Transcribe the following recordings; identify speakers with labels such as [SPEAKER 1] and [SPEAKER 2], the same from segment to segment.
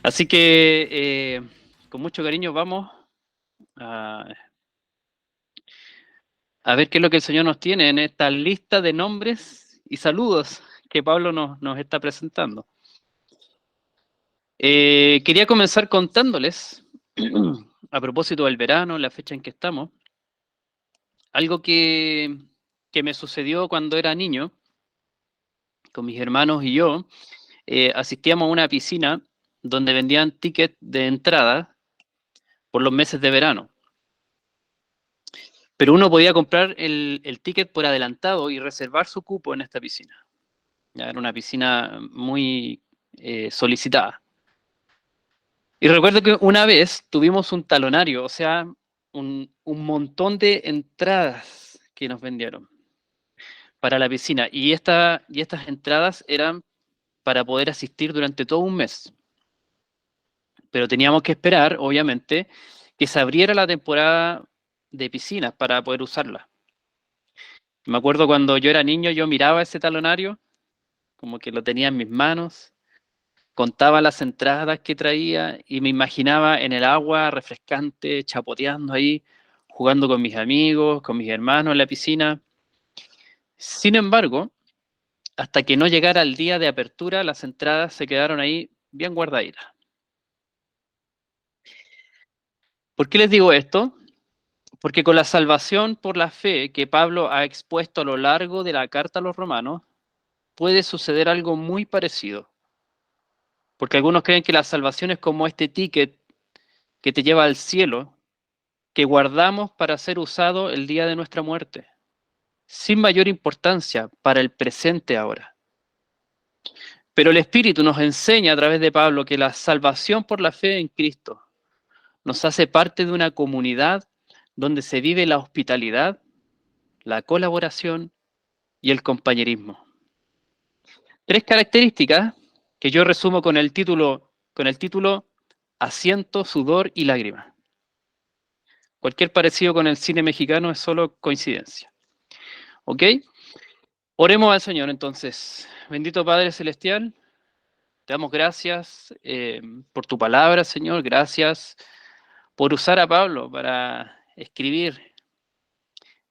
[SPEAKER 1] Así que con mucho cariño vamos a, a ver qué es lo que el Señor nos tiene en esta lista de nombres y saludos que Pablo nos está presentando. Quería comenzar contándoles, a propósito del verano, la fecha en que estamos, algo que me sucedió cuando era niño, con mis hermanos y yo. Asistíamos a una piscina donde vendían tickets de entrada por los meses de verano. Pero uno podía comprar el ticket por adelantado y reservar su cupo en esta piscina. Ya era una piscina muy solicitada. Y recuerdo que una vez tuvimos un talonario, o sea, un montón de entradas que nos vendieron para la piscina. Y estas entradas eran para poder asistir durante todo un mes. Pero teníamos que esperar, obviamente, que se abriera la temporada de piscinas para poder usarla. Me acuerdo cuando yo era niño, yo miraba ese talonario, como que lo tenía en mis manos, contaba las entradas que traía y me imaginaba en el agua refrescante, chapoteando ahí, jugando con mis amigos, con mis hermanos en la piscina. Sin embargo, hasta que no llegara el día de apertura, las entradas se quedaron ahí bien guardaditas. ¿Por qué les digo esto? Porque con la salvación por la fe que Pablo ha expuesto a lo largo de la carta a los romanos, puede suceder algo muy parecido. Porque algunos creen que la salvación es como este ticket que te lleva al cielo, que guardamos para ser usado el día de nuestra muerte, sin mayor importancia para el presente ahora. Pero el Espíritu nos enseña a través de Pablo que la salvación por la fe en Cristo nos hace parte de una comunidad donde se vive la hospitalidad, la colaboración y el compañerismo. Tres características que yo resumo con el título Asiento, sudor y lágrimas. Cualquier parecido con el cine mexicano es solo coincidencia. ¿Ok? Oremos al Señor entonces. Bendito Padre Celestial, te damos gracias por tu palabra, Señor. Gracias por usar a Pablo para escribir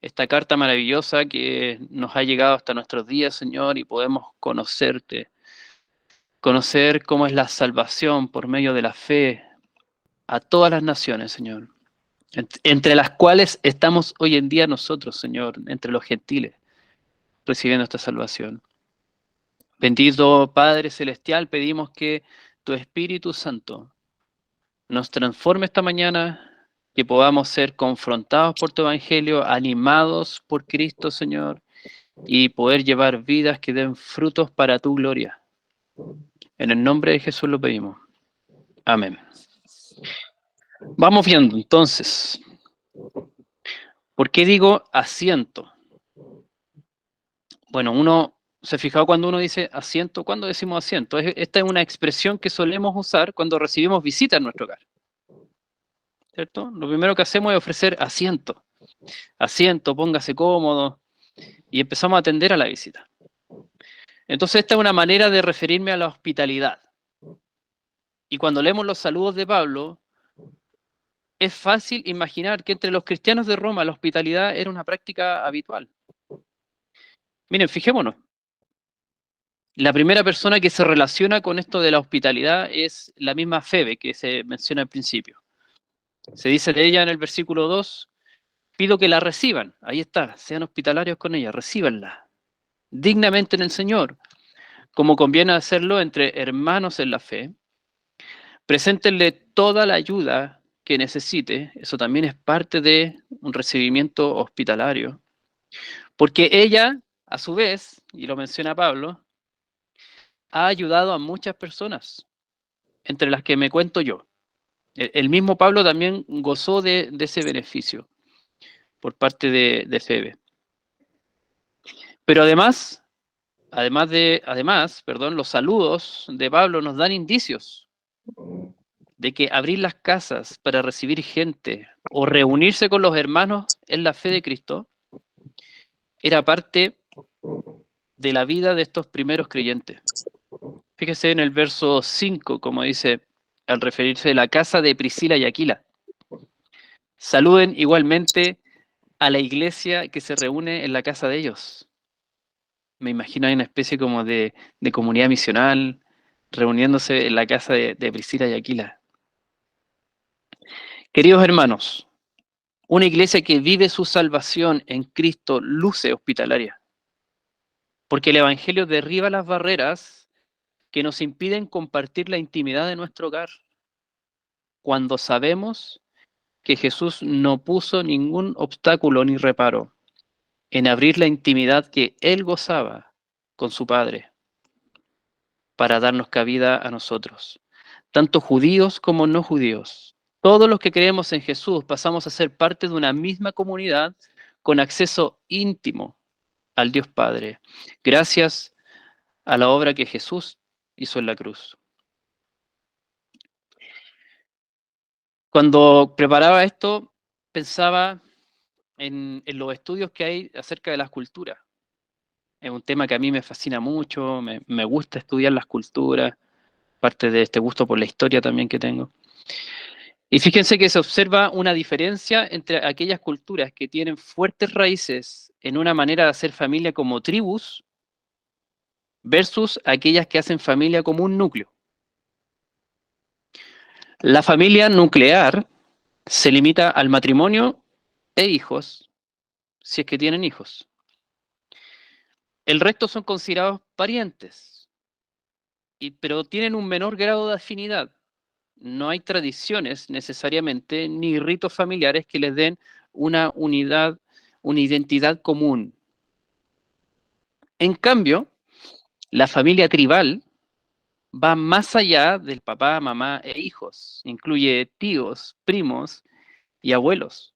[SPEAKER 1] esta carta maravillosa que nos ha llegado hasta nuestros días, Señor, y podemos conocerte, conocer cómo es la salvación por medio de la fe a todas las naciones, Señor, entre las cuales estamos hoy en día nosotros, Señor, entre los gentiles, recibiendo esta salvación. Bendito Padre Celestial, pedimos que tu Espíritu Santo nos transforme esta mañana, que podamos ser confrontados por tu Evangelio, animados por Cristo, Señor, y poder llevar vidas que den frutos para tu gloria. En el nombre de Jesús lo pedimos. Amén. Vamos viendo entonces. ¿Por qué digo asiento? Bueno, uno se ha fijado cuando uno dice asiento, ¿cuándo decimos asiento? Esta es una expresión que solemos usar cuando recibimos visita en nuestro hogar, ¿cierto? Lo primero que hacemos es ofrecer asiento. Asiento, póngase cómodo, y empezamos a atender a la visita. Entonces esta es una manera de referirme a la hospitalidad. Y cuando leemos los saludos de Pablo, es fácil imaginar que entre los cristianos de Roma la hospitalidad era una práctica habitual. Miren, fijémonos. La primera persona que se relaciona con esto de la hospitalidad es la misma Febe que se menciona al principio. Se dice de ella en el versículo 2, pido que la reciban. Ahí está, sean hospitalarios con ella, recíbanla dignamente en el Señor, como conviene hacerlo entre hermanos en la fe. Preséntenle toda la ayuda que necesite, eso también es parte de un recibimiento hospitalario. Porque ella, a su vez, y lo menciona Pablo, ha ayudado a muchas personas, entre las que me cuento yo. El mismo Pablo también gozó de ese beneficio por parte de Febe. Pero además, los saludos de Pablo nos dan indicios de que abrir las casas para recibir gente o reunirse con los hermanos en la fe de Cristo era parte de la vida de estos primeros creyentes. Fíjese en el verso 5, como dice, al referirse a la casa de Priscila y Aquila. Saluden igualmente a la iglesia que se reúne en la casa de ellos. Me imagino hay una especie como de comunidad misional reuniéndose en la casa de Priscila y Aquila. Queridos hermanos, una iglesia que vive su salvación en Cristo luce hospitalaria, porque el Evangelio derriba las barreras que nos impiden compartir la intimidad de nuestro hogar, cuando sabemos que Jesús no puso ningún obstáculo ni reparo en abrir la intimidad que Él gozaba con su Padre para darnos cabida a nosotros, tanto judíos como no judíos. Todos los que creemos en Jesús pasamos a ser parte de una misma comunidad con acceso íntimo al Dios Padre, gracias a la obra que Jesús hizo en la cruz. Cuando preparaba esto, pensaba en los estudios que hay acerca de las culturas. Es un tema que a mí me fascina mucho, me gusta estudiar las culturas, parte de este gusto por la historia también que tengo. Y fíjense que se observa una diferencia entre aquellas culturas que tienen fuertes raíces en una manera de hacer familia como tribus versus aquellas que hacen familia como un núcleo. La familia nuclear se limita al matrimonio e hijos, si es que tienen hijos. El resto son considerados parientes, pero tienen un menor grado de afinidad. No hay tradiciones necesariamente, ni ritos familiares que les den una unidad, una identidad común. En cambio, la familia tribal va más allá del papá, mamá e hijos. Incluye tíos, primos y abuelos.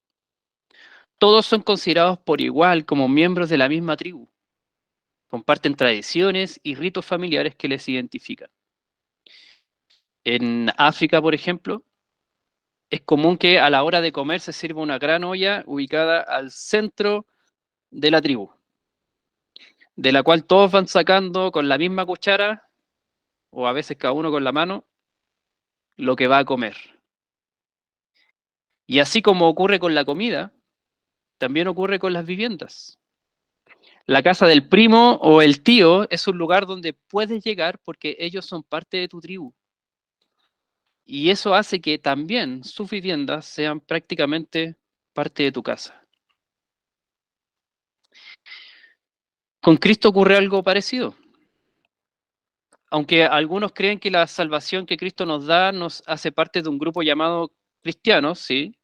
[SPEAKER 1] Todos son considerados por igual como miembros de la misma tribu. Comparten tradiciones y ritos familiares que les identifican. En África, por ejemplo, es común que a la hora de comer se sirva una gran olla ubicada al centro de la tribu, de la cual todos van sacando con la misma cuchara, o a veces cada uno con la mano, lo que va a comer. Y así como ocurre con la comida, también ocurre con las viviendas. La casa del primo o el tío es un lugar donde puedes llegar porque ellos son parte de tu tribu. Y eso hace que también sus viviendas sean prácticamente parte de tu casa. Con Cristo ocurre algo parecido. Aunque algunos creen que la salvación que Cristo nos da nos hace parte de un grupo llamado cristianos, ¿sí?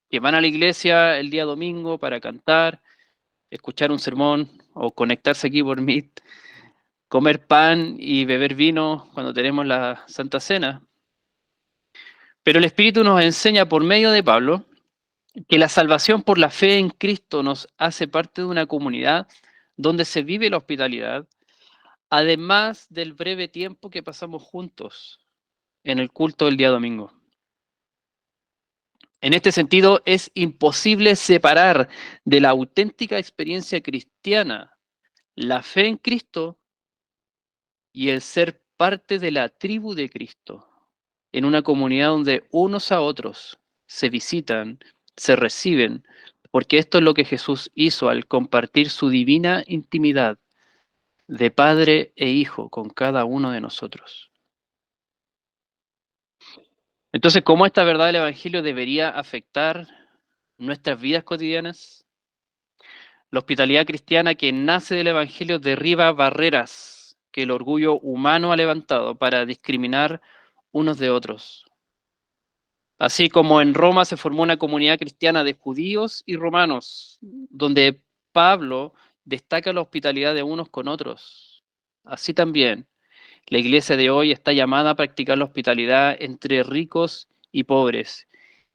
[SPEAKER 1] Que van a la iglesia el día domingo para cantar, escuchar un sermón o conectarse aquí por Meet, comer pan y beber vino cuando tenemos la Santa Cena. Pero el Espíritu nos enseña por medio de Pablo que la salvación por la fe en Cristo nos hace parte de una comunidad donde se vive la hospitalidad, además del breve tiempo que pasamos juntos en el culto del día domingo. En este sentido, es imposible separar de la auténtica experiencia cristiana la fe en Cristo y el ser parte de la tribu de Cristo, en una comunidad donde unos a otros se visitan, se reciben, porque esto es lo que Jesús hizo al compartir su divina intimidad de Padre e Hijo con cada uno de nosotros. Entonces, ¿cómo esta verdad del Evangelio debería afectar nuestras vidas cotidianas? La hospitalidad cristiana que nace del Evangelio derriba barreras que el orgullo humano ha levantado para discriminar unos de otros. Así como en Roma se formó una comunidad cristiana de judíos y romanos, donde Pablo destaca la hospitalidad de unos con otros. Así también, la iglesia de hoy está llamada a practicar la hospitalidad entre ricos y pobres,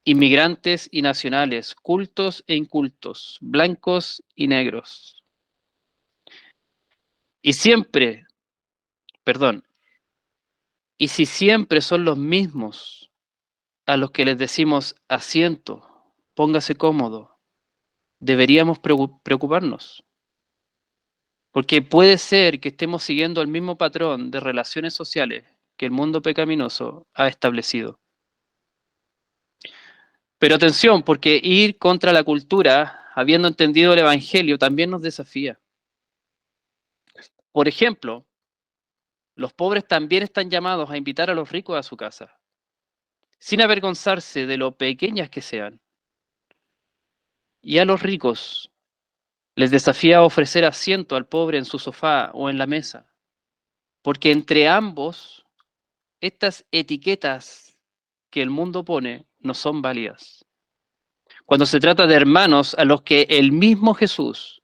[SPEAKER 1] inmigrantes y nacionales, cultos e incultos, blancos y negros. Y siempre, perdón, y si siempre son los mismos a los que les decimos asiento, póngase cómodo, deberíamos preocuparnos. Porque puede ser que estemos siguiendo el mismo patrón de relaciones sociales que el mundo pecaminoso ha establecido. Pero atención, porque ir contra la cultura, habiendo entendido el Evangelio, también nos desafía. Por ejemplo, los pobres también están llamados a invitar a los ricos a su casa, sin avergonzarse de lo pequeñas que sean. Y a los ricos les desafía a ofrecer asiento al pobre en su sofá o en la mesa, porque entre ambos, estas etiquetas que el mundo pone no son válidas. Cuando se trata de hermanos a los que el mismo Jesús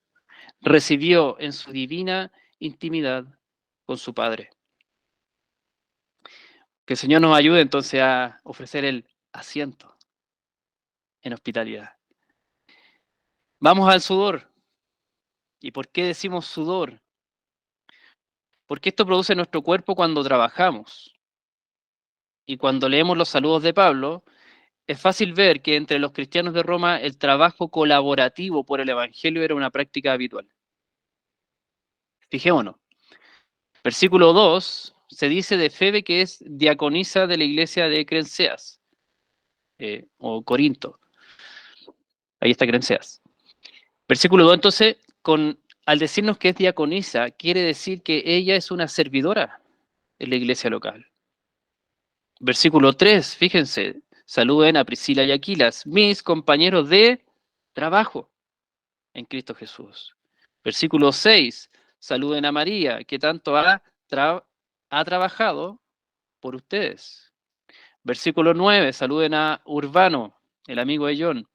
[SPEAKER 1] recibió en su divina intimidad con su Padre. Que el Señor nos ayude entonces a ofrecer el asiento en hospitalidad. Vamos al sudor. ¿Y por qué decimos sudor? Porque esto produce en nuestro cuerpo cuando trabajamos. Y cuando leemos los saludos de Pablo, es fácil ver que entre los cristianos de Roma el trabajo colaborativo por el Evangelio era una práctica habitual. Fijémonos. Versículo 2 se dice de Febe que es diaconisa de la iglesia de Crenceas, o Corinto. Ahí está Crenceas. Versículo 2, entonces, al decirnos que es diaconisa, quiere decir que ella es una servidora en la iglesia local. Versículo 3, fíjense, saluden a Priscila y Aquilas, mis compañeros de trabajo en Cristo Jesús. Versículo 6, saluden a María, que tanto ha trabajado por ustedes. Versículo 9, saluden a Urbano, el amigo de John,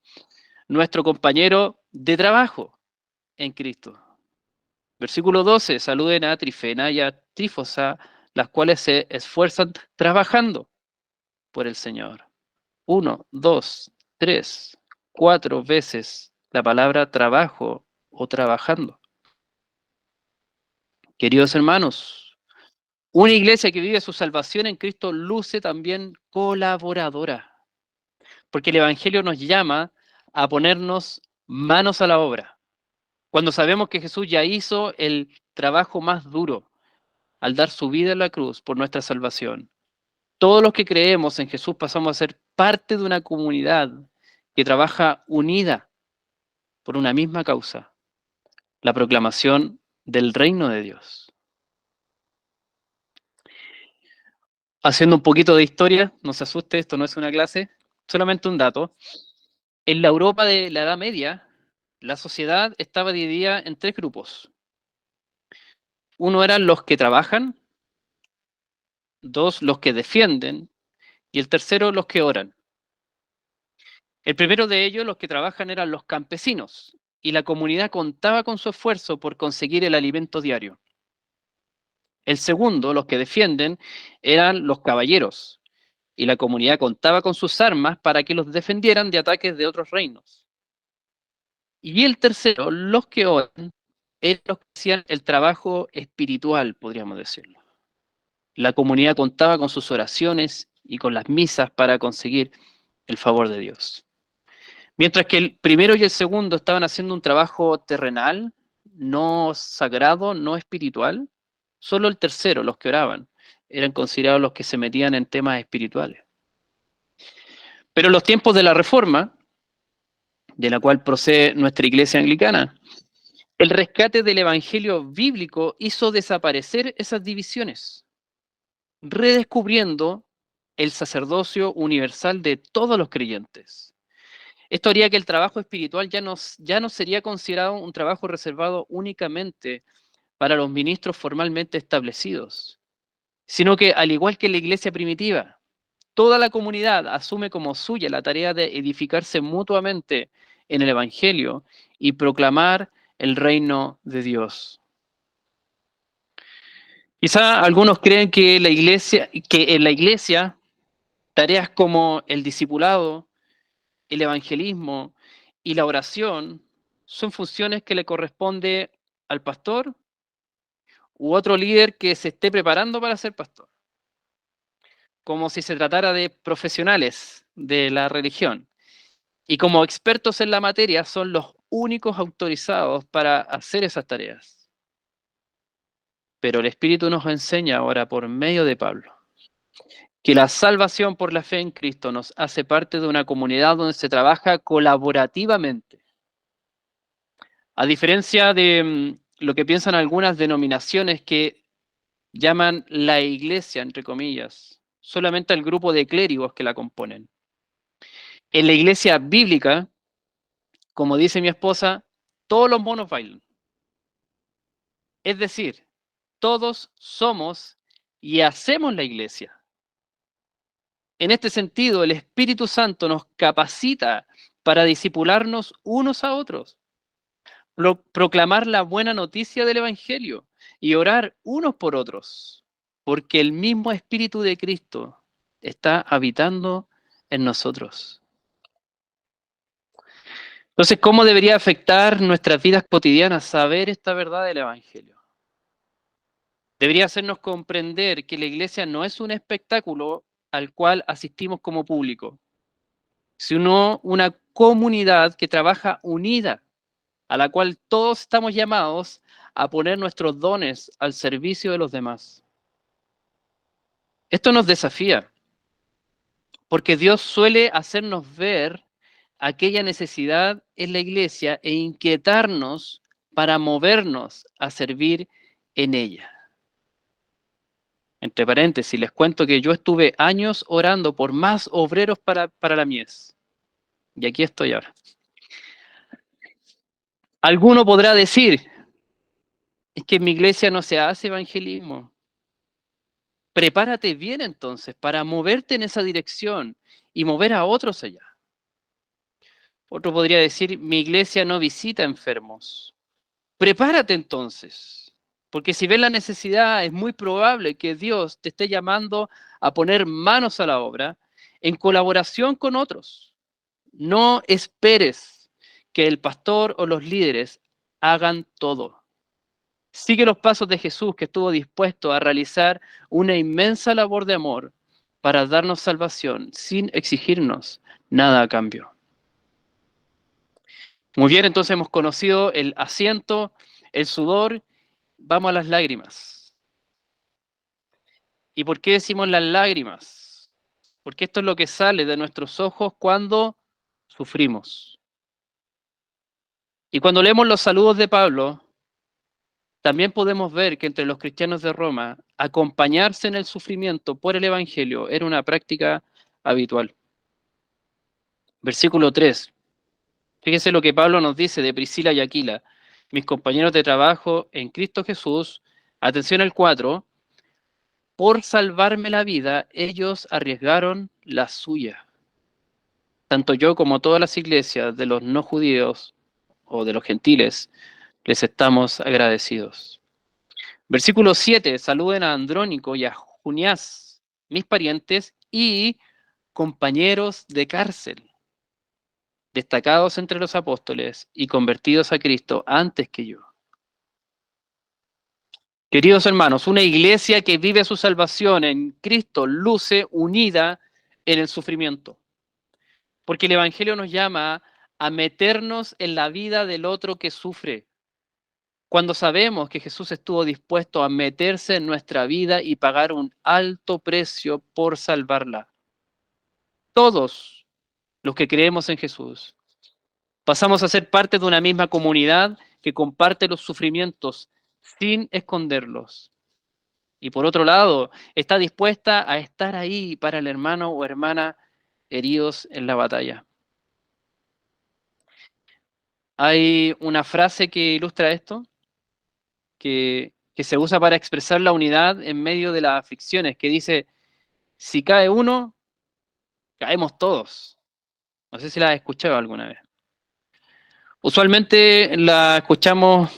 [SPEAKER 1] nuestro compañero de trabajo en Cristo. Versículo 12, saluden a Trifena y a Trífosa, las cuales se esfuerzan trabajando por el Señor. 1, 2, 3, 4 veces la palabra trabajo o trabajando. Queridos hermanos, una iglesia que vive su salvación en Cristo luce también colaboradora, porque el Evangelio nos llama a ponernos manos a la obra. Cuando sabemos que Jesús ya hizo el trabajo más duro al dar su vida en la cruz por nuestra salvación, todos los que creemos en Jesús pasamos a ser parte de una comunidad que trabaja unida por una misma causa, la proclamación del reino de Dios. Haciendo un poquito de historia, no se asuste, esto no es una clase, solamente un dato. En la Europa de la Edad Media, la sociedad estaba dividida en 3 grupos. Uno eran los que trabajan, 2 los que defienden y el tercero los que oran. El primero de ellos, los que trabajan, eran los campesinos, y la comunidad contaba con su esfuerzo por conseguir el alimento diario. El segundo, los que defienden, eran los caballeros, y la comunidad contaba con sus armas para que los defendieran de ataques de otros reinos. Y el tercero, los que oran, eran los que hacían el trabajo espiritual, podríamos decirlo. La comunidad contaba con sus oraciones y con las misas para conseguir el favor de Dios. Mientras que el primero y el segundo estaban haciendo un trabajo terrenal, no sagrado, no espiritual, solo el tercero, los que oraban, eran considerados los que se metían en temas espirituales. Pero en los tiempos de la Reforma, de la cual procede nuestra iglesia anglicana, el rescate del evangelio bíblico hizo desaparecer esas divisiones, redescubriendo el sacerdocio universal de todos los creyentes. Esto haría que el trabajo espiritual ya no sería considerado un trabajo reservado únicamente para los ministros formalmente establecidos, sino que, al igual que en la iglesia primitiva, toda la comunidad asume como suya la tarea de edificarse mutuamente en el Evangelio y proclamar el reino de Dios. Quizá algunos creen que en la iglesia tareas como el discipulado, el evangelismo y la oración son funciones que le corresponde al pastor u otro líder que se esté preparando para ser pastor, como si se tratara de profesionales de la religión. Y como expertos en la materia son los únicos autorizados para hacer esas tareas. Pero el Espíritu nos enseña ahora por medio de Pablo que la salvación por la fe en Cristo nos hace parte de una comunidad donde se trabaja colaborativamente. A diferencia de lo que piensan algunas denominaciones que llaman la iglesia, entre comillas, solamente al grupo de clérigos que la componen. En la iglesia bíblica, como dice mi esposa, todos los monos bailan. Es decir, todos somos y hacemos la iglesia. En este sentido, el Espíritu Santo nos capacita para discipularnos unos a otros, proclamar la buena noticia del Evangelio y orar unos por otros, porque el mismo Espíritu de Cristo está habitando en nosotros. Entonces, ¿cómo debería afectar nuestras vidas cotidianas saber esta verdad del Evangelio? Debería hacernos comprender que la iglesia no es un espectáculo al cual asistimos como público, sino una comunidad que trabaja unida, a la cual todos estamos llamados a poner nuestros dones al servicio de los demás. Esto nos desafía, porque Dios suele hacernos ver aquella necesidad en la iglesia e inquietarnos para movernos a servir en ella. Entre paréntesis, les cuento que yo estuve años orando por más obreros para la mies. Y aquí estoy ahora. Alguno podrá decir, es que en mi iglesia no se hace evangelismo. Prepárate bien entonces para moverte en esa dirección y mover a otros allá. Otro podría decir, mi iglesia no visita enfermos. Prepárate entonces, porque si ves la necesidad, es muy probable que Dios te esté llamando a poner manos a la obra en colaboración con otros. No esperes que el pastor o los líderes hagan todo. Sigue los pasos de Jesús, que estuvo dispuesto a realizar una inmensa labor de amor para darnos salvación sin exigirnos nada a cambio. Muy bien, entonces hemos conocido el asiento, el sudor, vamos a las lágrimas. ¿Y por qué decimos las lágrimas? Porque esto es lo que sale de nuestros ojos cuando sufrimos. Y cuando leemos los saludos de Pablo, también podemos ver que entre los cristianos de Roma, acompañarse en el sufrimiento por el Evangelio era una práctica habitual. Versículo 3. Fíjese lo que Pablo nos dice de Priscila y Aquila, mis compañeros de trabajo en Cristo Jesús. Atención al 4. Por salvarme la vida, ellos arriesgaron la suya. Tanto yo como todas las iglesias de los no judíos o de los gentiles, les estamos agradecidos. Versículo 7, saluden a Andrónico y a Junias, mis parientes y compañeros de cárcel, destacados entre los apóstoles y convertidos a Cristo antes que yo. Queridos hermanos, una iglesia que vive su salvación en Cristo luce unida en el sufrimiento, porque el Evangelio nos llama a meternos en la vida del otro que sufre. Cuando sabemos que Jesús estuvo dispuesto a meterse en nuestra vida y pagar un alto precio por salvarla. Todos los que creemos en Jesús pasamos a ser parte de una misma comunidad que comparte los sufrimientos sin esconderlos. Y por otro lado, está dispuesta a estar ahí para el hermano o hermana heridos en la batalla. Hay una frase que ilustra esto, que se usa para expresar la unidad en medio de las aflicciones, que dice, si cae uno, caemos todos. No sé si la has escuchado alguna vez. Usualmente la escuchamos,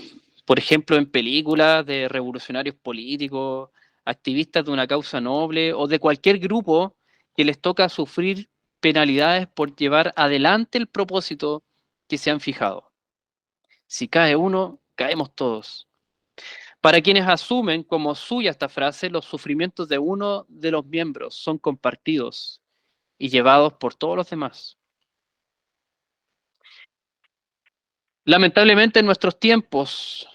[SPEAKER 1] por ejemplo, en películas de revolucionarios políticos, activistas de una causa noble o de cualquier grupo que les toca sufrir penalidades por llevar adelante el propósito que se han fijado. Si cae uno, caemos todos. Para quienes asumen como suya esta frase, los sufrimientos de uno de los miembros son compartidos y llevados por todos los demás. Lamentablemente en nuestros tiempos,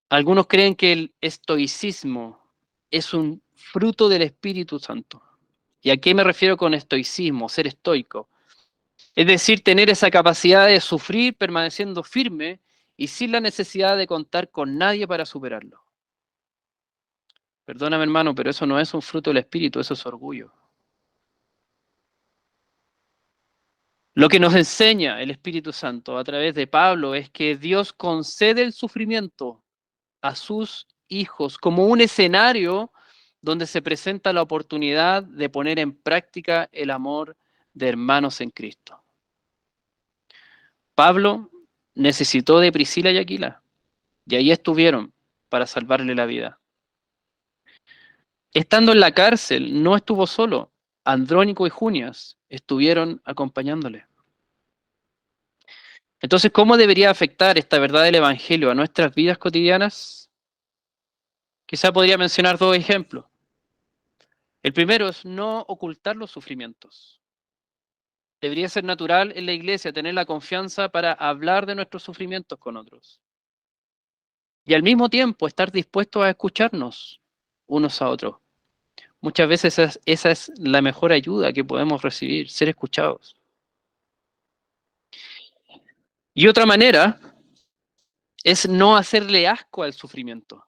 [SPEAKER 1] algunos creen que el estoicismo es un fruto del Espíritu Santo. ¿Y a qué me refiero con estoicismo, ser estoico? Es decir, tener esa capacidad de sufrir permaneciendo firme y sin la necesidad de contar con nadie para superarlo. Perdóname, hermano, pero eso no es un fruto del Espíritu, eso es orgullo. Lo que nos enseña el Espíritu Santo a través de Pablo es que Dios concede el sufrimiento a sus hijos como un escenario donde se presenta la oportunidad de poner en práctica el amor de hermanos en Cristo. Pablo necesitó de Priscila y Aquila, y ahí estuvieron para salvarle la vida. Estando en la cárcel, no estuvo solo. Andrónico y Junias estuvieron acompañándole. Entonces, ¿cómo debería afectar esta verdad del Evangelio a nuestras vidas cotidianas? Quizá podría mencionar dos ejemplos. El primero es no ocultar los sufrimientos. Debería ser natural en la iglesia tener la confianza para hablar de nuestros sufrimientos con otros. Y al mismo tiempo estar dispuestos a escucharnos unos a otros. Muchas veces esa es la mejor ayuda que podemos recibir, ser escuchados. Y otra manera es no hacerle asco al sufrimiento.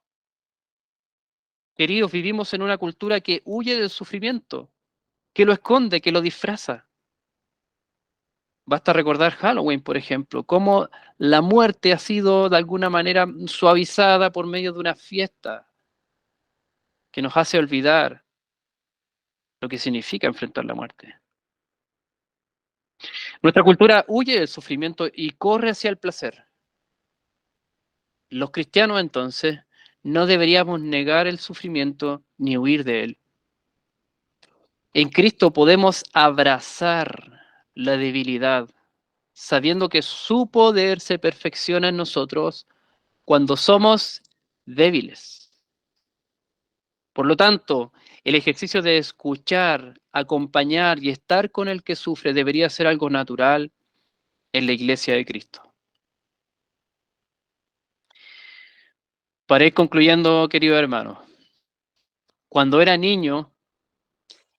[SPEAKER 1] Queridos, vivimos en una cultura que huye del sufrimiento, que lo esconde, que lo disfraza. Basta recordar Halloween, por ejemplo, cómo la muerte ha sido de alguna manera suavizada por medio de una fiesta que nos hace olvidar lo que significa enfrentar la muerte. Nuestra cultura huye del sufrimiento y corre hacia el placer. Los cristianos, entonces, no deberíamos negar el sufrimiento ni huir de él. En Cristo podemos abrazar la debilidad, sabiendo que su poder se perfecciona en nosotros cuando somos débiles. Por lo tanto, el ejercicio de escuchar, acompañar y estar con el que sufre debería ser algo natural en la iglesia de Cristo. Para ir concluyendo, querido hermano, cuando era niño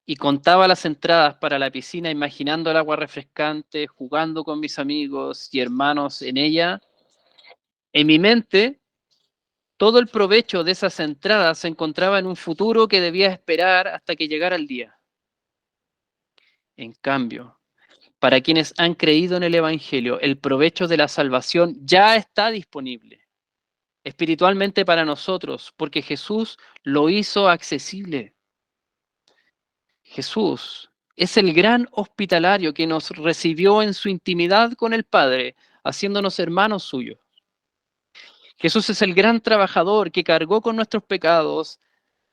[SPEAKER 1] y contaba las entradas para la piscina imaginando el agua refrescante, jugando con mis amigos y hermanos en ella, en mi mente todo el provecho de esas entradas se encontraba en un futuro que debía esperar hasta que llegara el día. En cambio, para quienes han creído en el Evangelio, el provecho de la salvación ya está disponible espiritualmente para nosotros, porque Jesús lo hizo accesible. Jesús es el gran hospitalario que nos recibió en su intimidad con el Padre, haciéndonos hermanos suyos. Jesús es el gran trabajador que cargó con nuestros pecados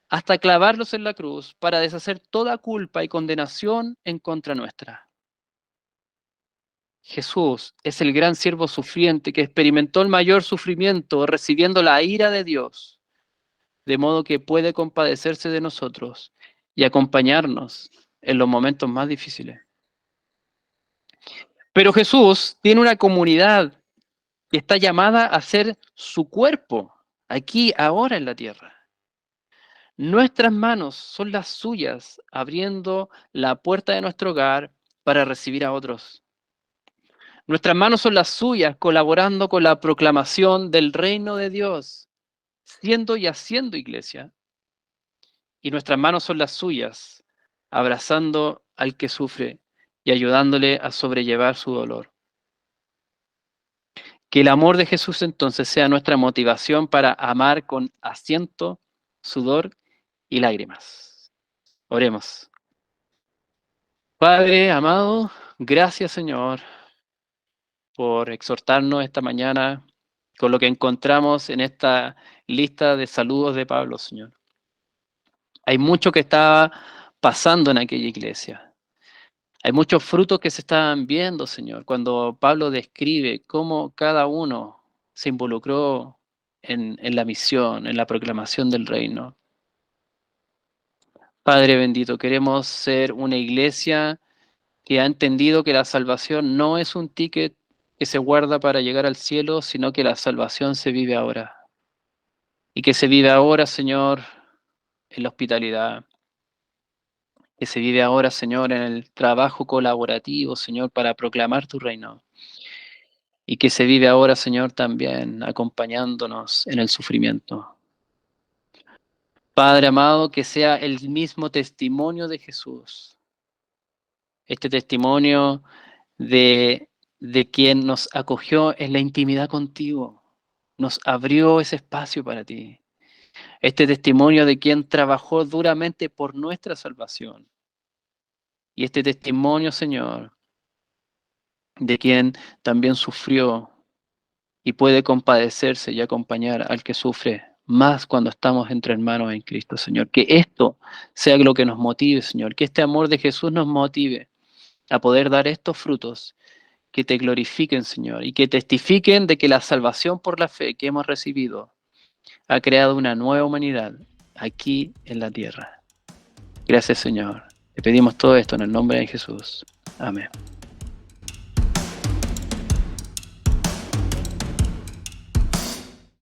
[SPEAKER 1] hasta clavarlos en la cruz para deshacer toda culpa y condenación en contra nuestra. Jesús es el gran siervo sufriente que experimentó el mayor sufrimiento recibiendo la ira de Dios, de modo que puede compadecerse de nosotros y acompañarnos en los momentos más difíciles. Pero Jesús tiene una comunidad que está llamada a ser su cuerpo, aquí, ahora en la tierra. Nuestras manos son las suyas, abriendo la puerta de nuestro hogar para recibir a otros. Nuestras manos son las suyas, colaborando con la proclamación del reino de Dios, siendo y haciendo iglesia. Y nuestras manos son las suyas, abrazando al que sufre y ayudándole a sobrellevar su dolor. Que el amor de Jesús entonces sea nuestra motivación para amar con asiento, sudor y lágrimas. Oremos. Padre amado, gracias Señor por exhortarnos esta mañana con lo que encontramos en esta lista de saludos de Pablo, Señor. Hay mucho que estaba pasando en aquella iglesia. Hay muchos frutos que se estaban viendo, Señor, cuando Pablo describe cómo cada uno se involucró en la misión, en la proclamación del reino. Padre bendito, queremos ser una iglesia que ha entendido que la salvación no es un ticket que se guarda para llegar al cielo, sino que la salvación se vive ahora. Y que se vive ahora, Señor, en la hospitalidad, que se vive ahora, Señor, en el trabajo colaborativo, Señor, para proclamar tu reino. Y que se vive ahora, Señor, también acompañándonos en el sufrimiento. Padre amado, que sea el mismo testimonio de Jesús, este testimonio de quien nos acogió en la intimidad contigo, nos abrió ese espacio para ti. Este testimonio de quien trabajó duramente por nuestra salvación. Y este testimonio, Señor, de quien también sufrió y puede compadecerse y acompañar al que sufre más cuando estamos entre hermanos en Cristo, Señor. Que esto sea lo que nos motive, Señor. Que este amor de Jesús nos motive a poder dar estos frutos que te glorifiquen, Señor, y que testifiquen de que la salvación por la fe que hemos recibido ha creado una nueva humanidad aquí en la tierra. Gracias, Señor. Te pedimos todo esto en el nombre de Jesús. Amén.